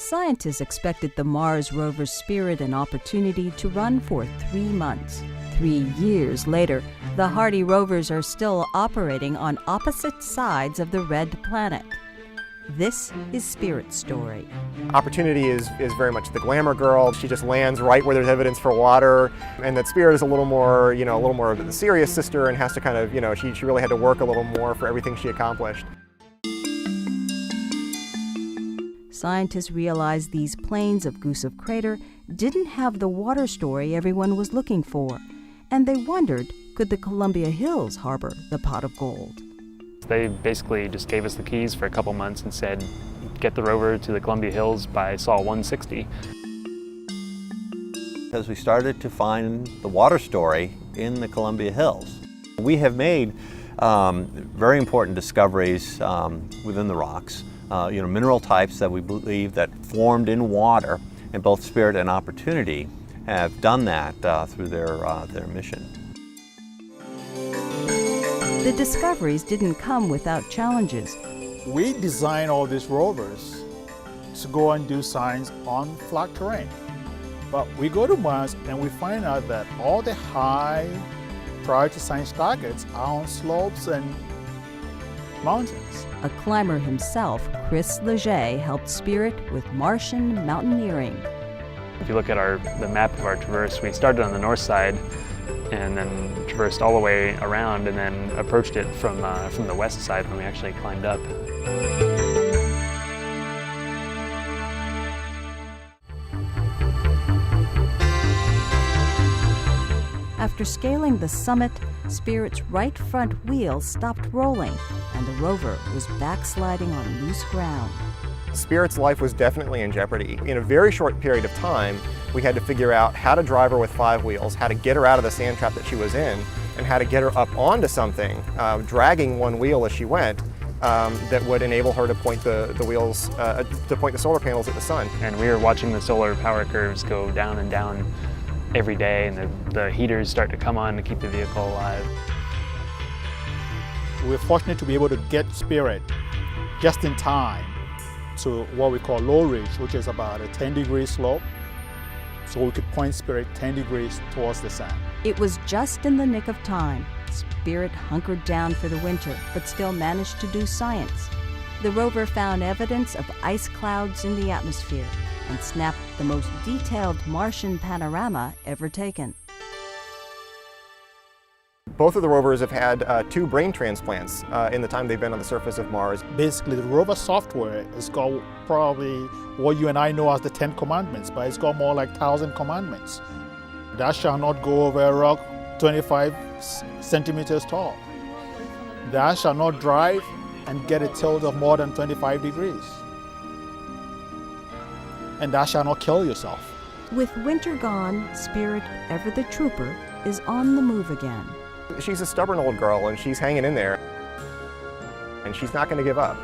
Scientists expected the Mars rover's Spirit and Opportunity to run for 3 months. 3 years later, the hardy rovers are still operating on opposite sides of the red planet. This is Spirit's story. Opportunity is very much the glamour girl. She just lands right where there's evidence for water, and that Spirit is a little more of the serious sister and has to kind of, she really had to work a little more for everything she accomplished. Scientists realized these plains of Gusev Crater didn't have the water story everyone was looking for, and they wondered, could the Columbia Hills harbor the pot of gold? They basically just gave us the keys for a couple months and said, get the rover to the Columbia Hills by Sol 160. As we started to find the water story in the Columbia Hills, we have made very important discoveries within the rocks. Mineral types that we believe that formed in water, and both Spirit and Opportunity have done that through their mission. The discoveries didn't come without challenges. We designed all these rovers to go and do science on flat terrain. But we go to Mars and we find out that all the high priority science targets are on slopes and mountains. A climber himself, Chris Leger, helped Spirit with Martian mountaineering. If you look at the map of our traverse, we started on the north side and then traversed all the way around and then approached it from the west side when we actually climbed up. After scaling the summit, Spirit's right front wheel stopped rolling, and the rover was backsliding on loose ground. Spirit's life was definitely in jeopardy. In a very short period of time, we had to figure out how to drive her with 5 wheels, how to get her out of the sand trap that she was in, and how to get her up onto something, dragging one wheel as she went, that would enable her to point the wheels, to point the solar panels at the sun. And we were watching the solar power curves go down and down every day, and the heaters start to come on to keep the vehicle alive. We're fortunate to be able to get Spirit just in time to what we call low ridge, which is about a 10-degree slope, so we could point Spirit 10 degrees towards the sun. It was just in the nick of time. Spirit hunkered down for the winter, but still managed to do science. The rover found evidence of ice clouds in the atmosphere and snapped the most detailed Martian panorama ever taken. Both of the rovers have had 2 brain transplants in the time they've been on the surface of Mars. Basically, the rover software has got probably what you and I know as the 10 commandments, but it's got more like 1,000 commandments. Thou shalt not go over a rock 25 centimeters tall. Thou shalt not drive and get a tilt of more than 25 degrees. And thou shalt not kill yourself. With winter gone, Spirit, ever the trooper, is on the move again. She's a stubborn old girl, and she's hanging in there, and she's not going to give up.